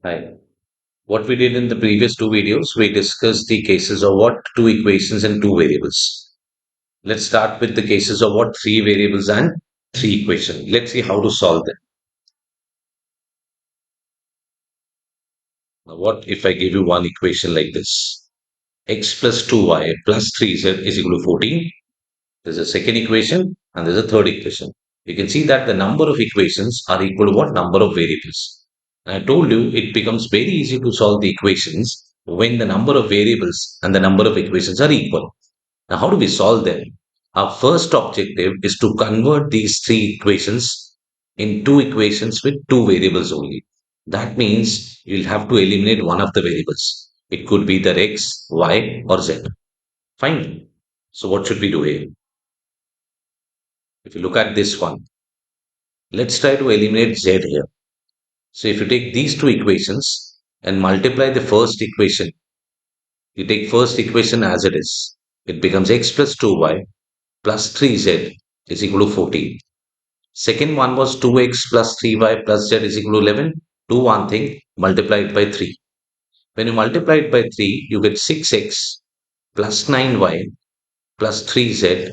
Hi. What we did in the previous two videos, we discussed the cases of what two equations and two variables. Let's start with the cases of what three variables and three equations. Let's see how to solve them. Now, what if I give you one equation like this? X plus 2y plus 3z is equal to 14. There's a second equation and there's a third equation. You can see that the number of equations are equal to what number of variables. And I told you it becomes very easy to solve the equations when the number of variables and the number of equations are equal. Now, how do we solve them? Our first objective is to convert these three equations in two equations with two variables only. That means you'll have to eliminate one of the variables. It could be the x, y, or z. Fine. So, what should we do here? If you look at this one, let's try to eliminate z here. So, if you take these two equations and multiply the first equation, you take first equation as it is. It becomes x plus 2y plus 3z is equal to 14. Second one was 2x plus 3y plus z is equal to 11. Do one thing, multiply it by 3. When you multiply it by 3, you get 6x plus 9y plus 3z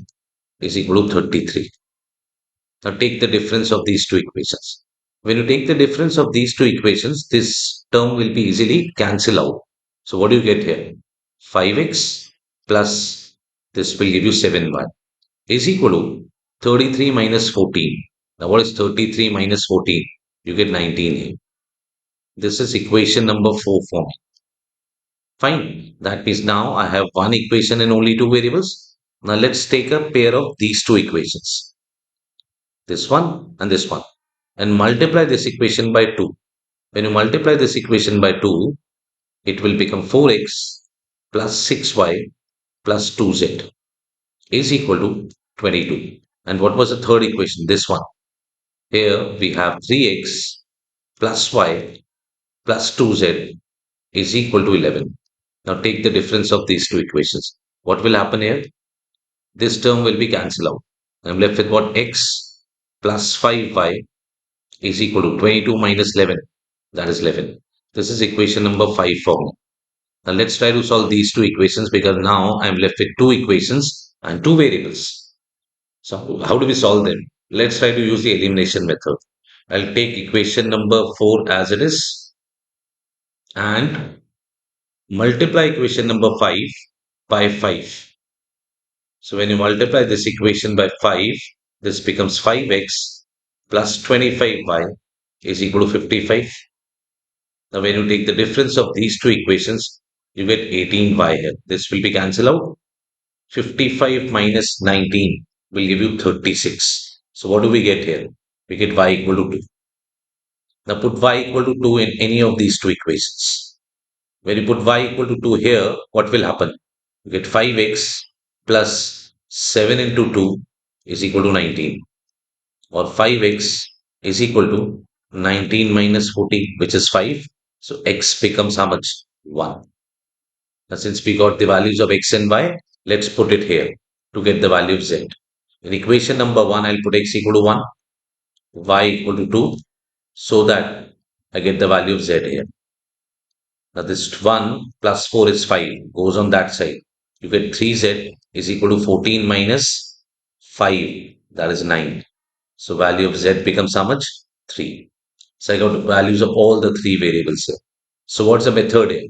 is equal to 33. Now take the difference of these two equations. When you take the difference of these two equations, this term will be easily cancelled out. So what do you get here? 5x plus this will give you 7y is equal to 33 minus 14. Now, what is 33 minus 14? You get 19 here. This is equation number 4 for me. Fine. That means now I have one equation and only two variables. Now, let's take a pair of these two equations, this one, and multiply this equation by 2. When you multiply this equation by 2, it will become 4x plus 6y plus 2z is equal to 22. And what was the third equation? This one. Here we have 3x plus y plus 2z is equal to 11. Now take the difference of these two equations. What will happen here? This term will be cancelled out. I'm left with what? X plus 5y is equal to 22 minus 11. That is 11. This is equation number 5 for me. Now let's try to solve these two equations because now I'm left with two equations and two variables. So how do we solve them? Let's try to use the elimination method. I'll take equation number 4 as it is and multiply equation number 5 by 5. So when you multiply this equation by 5, this becomes 5x plus 25y is equal to 55. Now when you take the difference of these two equations, you get 18y here. This will be cancelled out. 55 minus 19 will give you 36. So what do we get here? We get y equal to 2. Now put y equal to 2 in any of these two equations. When you put y equal to 2 here, what will happen? You get 5x plus 7 into 2 is equal to 19. Or 5x is equal to 19 minus 14, which is 5. So x becomes how much? 1. Now since we got the values of x and y, let's put it here to get the value of z. In equation number 1, I'll put x equal to 1, y equal to 2, so that I get the value of z here. Now this 1 plus 4 is 5, goes on that side. You get 3z is equal to 14 minus 5, that is 9. So value of z becomes how much? 3. So I got the values of all the three variables here. So what's the method here?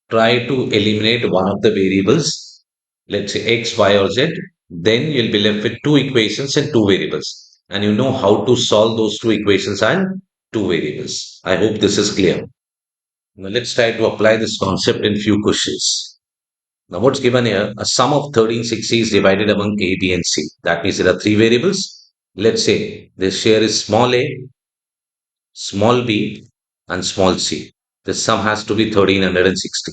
Try to eliminate one of the variables, let's say x, y, or z. Then you'll be left with two equations and two variables. And you know how to solve those two equations and two variables. I hope this is clear. Now let's try to apply this concept in few questions. Now what's given here? A sum of 1360 is divided among A, B, and C. That means there are three variables. Let's say this share is small a, small b, and small c. The sum has to be 1360.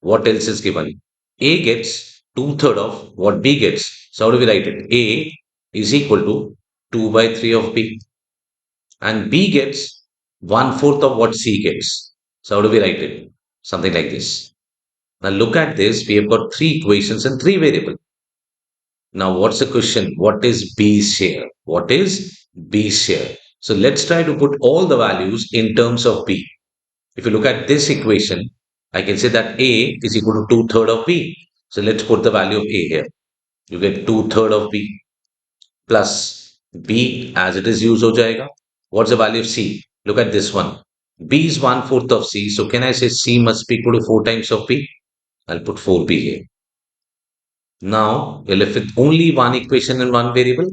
What else is given? A gets two-thirds of what B gets. So how do we write it? A is equal to 2 by 3 of B. And B gets one-fourth of what C gets. So how do we write it? Something like this. Now look at this. We have got three equations and three variables. Now what's the question? What is B's share? What is B's share? So let's try to put all the values in terms of B. If you look at this equation, I can say that A is equal to 2/3 of B. So let's put the value of A here. You get 2/3 of B plus B as it is used ho jayega. What's the value of C? Look at this one. B is 1/4 of C. So can I say C must be equal to 4 times of B? I'll put 4B here. Now you're left with only one equation and one variable.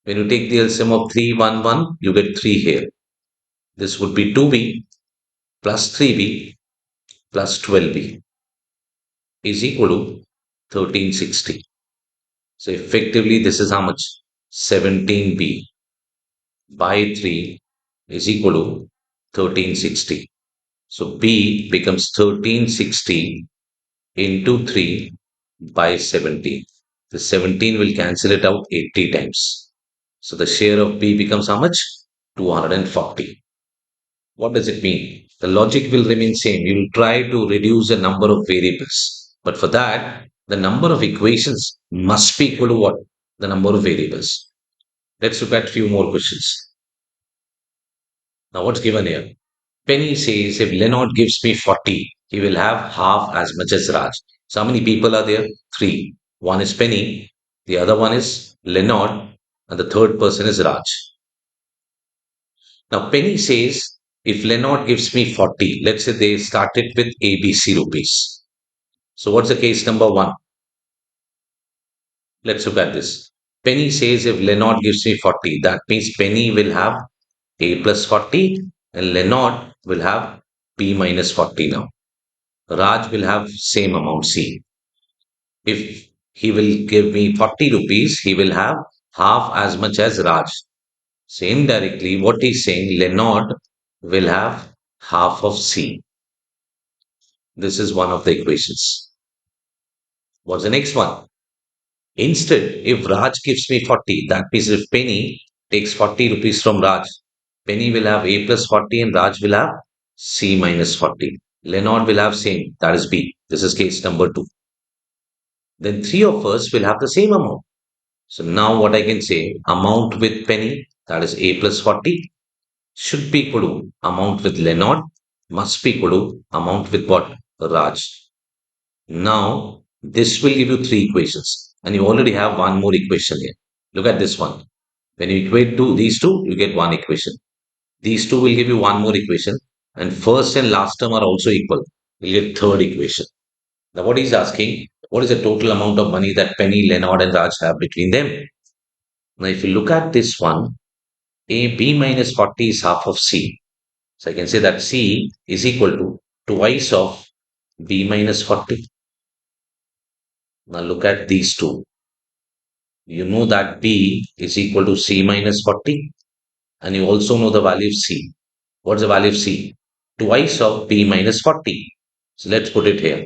When you take the LCM of 3, 1, 1, you get 3 here. This would be 2B plus 3B plus 12B is equal to 1360. So effectively, this is how much? 17B by 3 is equal to 1360. So B becomes 1360 into 3 by 17. The 17 will cancel it out 80 times. So the share of B becomes how much? 240. What does it mean? The logic will remain same. You will try to reduce the number of variables. But for that, the number of equations must be equal to what? The number of variables. Let's look at a few more questions. Now, what's given here? Penny says if Leonard gives me 40, he will have half as much as Raj. So, how many people are there? Three. One is Penny, the other one is Leonard, and the third person is Raj. Now, Penny says if Leonard gives me 40, let's say they started with ABC rupees. So, what's the case number one? Let's look at this. Penny says if Leonard gives me 40, that means Penny will have A plus 40 and Leonard will have B minus 40 now. Raj will have same amount C. If he will give me 40 rupees, he will have half as much as Raj. So indirectly, what he's saying, Leonard will have half of C. This is one of the equations. What's the next one? Instead, if Raj gives me 40, that means if Penny takes 40 rupees from Raj, Penny will have A plus 40 and Raj will have C minus 40. Leonard will have same, that is B. This is case number two. Then three of us will have the same amount. So now what I can say, amount with Penny, that is A plus 40, should be equal to amount with Leonard, must be equal to amount with what? Raj. Now, this will give you three equations, and you already have one more equation here. Look at this one. When you equate these two, you get one equation. These two will give you one more equation, and first and last term are also equal. You get third equation. Now, what he's asking, what is the total amount of money that Penny, Leonard, and Raj have between them? Now, if you look at this one, A B minus 40 is half of C. So I can say that C is equal to twice of B minus 40. Now look at these two. You know that B is equal to C minus 40 and you also know the value of C. What's the value of C? Twice of B minus 40. So let's put it here.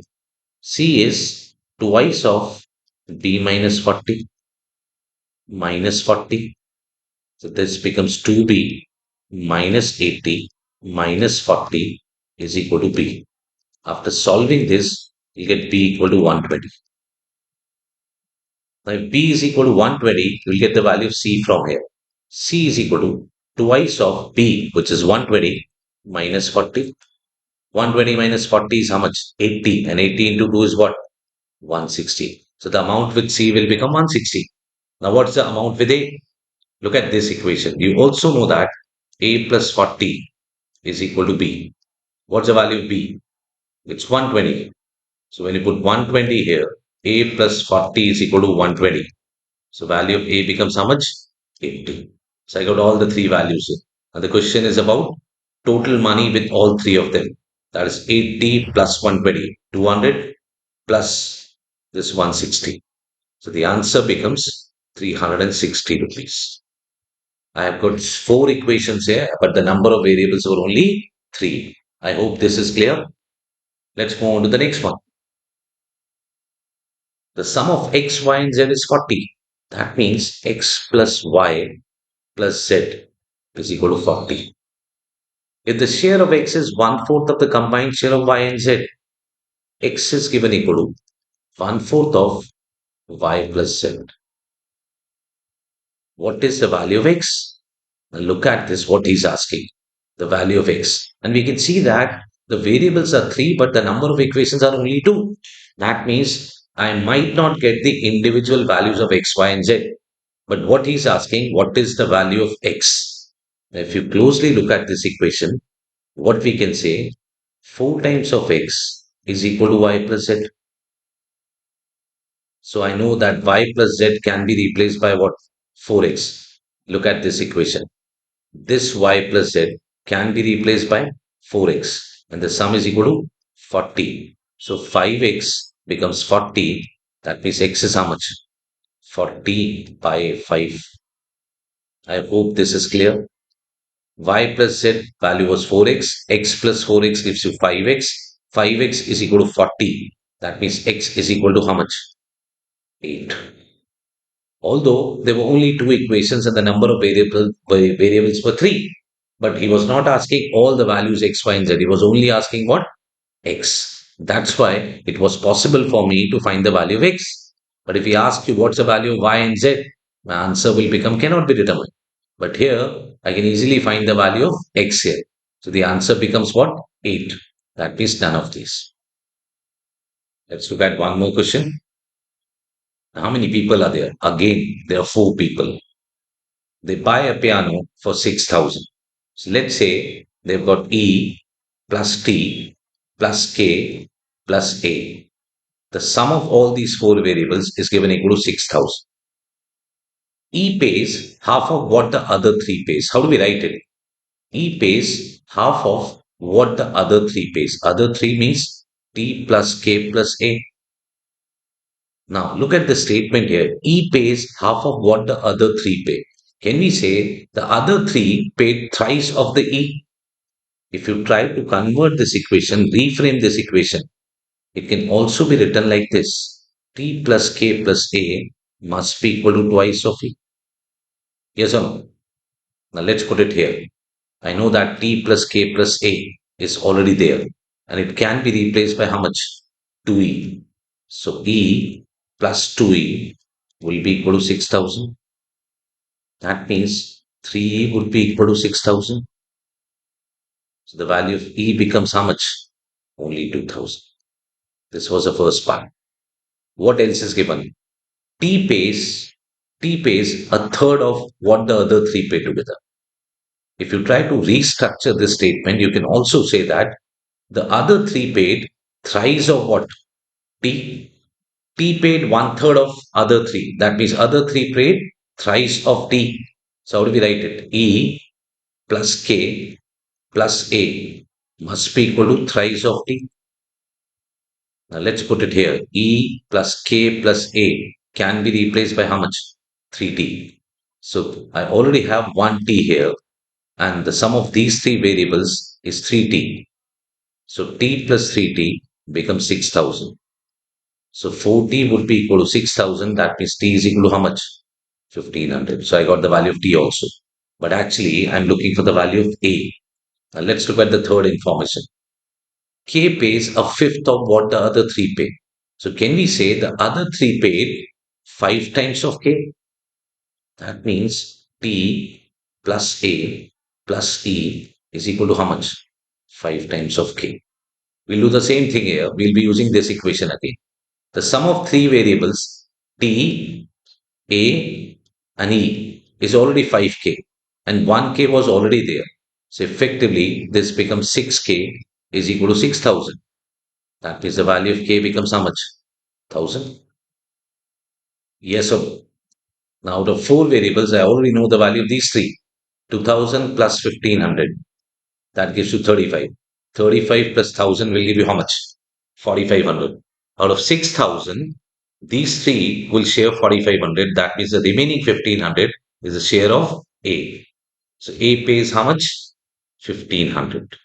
C is twice of B minus 40 minus 40. So this becomes 2B minus 80 minus 40 is equal to B. After solving this, you get B equal to 120. Now, if B is equal to 120, you'll get the value of C from here. C is equal to twice of B, which is 120 minus 40. 120 minus 40 is how much? 80. And 80 into 2 is what? 160. So the amount with C will become 160. Now, what's the amount with A? Look at this equation. You also know that A plus 40 is equal to B. What's the value of B? It's 120. So when you put 120 here, A plus 40 is equal to 120. So value of A becomes how much? 80. So I got all the three values here. And the question is about total money with all three of them. That is 80 plus 120, 200 plus this 160. So the answer becomes 360 rupees. I have got four equations here, but the number of variables were only three. I hope this is clear. Let's move on to the next one. The sum of x, y, and z is 40. That means x plus y plus z is equal to 40. If the share of x is 1/4 of the combined share of y and z, x is given equal to 1/4 of y plus z. What is the value of x? Now look at this, what he's asking. the value of x. And we can see that the variables are three, but the number of equations are only two. That means I might not get the individual values of x, y, and z. But what he's asking, what is the value of x? If you closely look at this equation, what we can say, 4 times of x is equal to y plus z. So I know that y plus z can be replaced by what? 4x. Look at this equation. This y plus z can be replaced by 4x, and the sum is equal to 40. So 5x becomes 40. That means x is how much? 40 by 5. I hope this is clear. Y plus z value was 4x. X plus 4x gives you 5x. 5x is equal to 40. That means x is equal to how much? 8. Although there were only two equations and the number of variables were three. But he was not asking all the values x, y, and z. He was only asking what? X. That's why it was possible for me to find the value of x. But if he asks you what's the value of y and z, my answer will become cannot be determined. But here I can easily find the value of x here. So the answer becomes what? 8. That means none of these. Let's look at one more question. How many people are there? Again, there are four people. They buy a piano for 6,000. So let's say they've got E plus T plus K plus A. The sum of all these four variables is given equal to 6,000. E pays half of what the other three pays. How do we write it? E pays half of what the other three pays. Other three means T plus K plus A. Now look at the statement here. E pays half of what the other three pay. Can we say the other three paid thrice of the E? If you try to convert this equation, reframe this equation, it can also be written like this. T plus K plus A must be equal to twice of E. Yes or no? Now let's put it here. I know that T plus K plus A is already there and it can be replaced by how much? 2E. So E plus 2E will be equal to 6,000. That means 3E would be equal to 6,000. So the value of E becomes how much? Only 2,000. This was the first part. What else is given? T pays, T pays a third of what the other three pay together. If you try to restructure this statement, you can also say that the other three paid thrice of what? T. T paid one third of other three. That means other three paid thrice of T. So how do we write it? E plus K plus A must be equal to thrice of T. Now let's put it here. E plus K plus A can be replaced by how much? 3T. So I already have 1T here and the sum of these three variables is 3T. So T plus 3T becomes 6,000. So 4T would be equal to 6,000. That means T is equal to how much? 1,500. So I got the value of T also. But actually I'm looking for the value of A. Now let's look at the third information. K pays a fifth of what the other three pay. So can we say the other three paid 5 times of K? That means T plus A plus E is equal to how much? 5 times of K. We'll do the same thing here. We'll be using this equation again. The sum of three variables T, A, and E is already 5K and 1K was already there. So effectively, this becomes 6K is equal to 6,000. That means the value of K becomes how much? 1,000. Yes or no? Now, out of four variables, I already know the value of these three. 2,000 plus 1,500. That gives you 35. 35 plus 1,000 will give you how much? 4,500. Out of 6,000, these three will share 4,500. That means the remaining 1,500 is the share of A. So A pays how much? 1,500.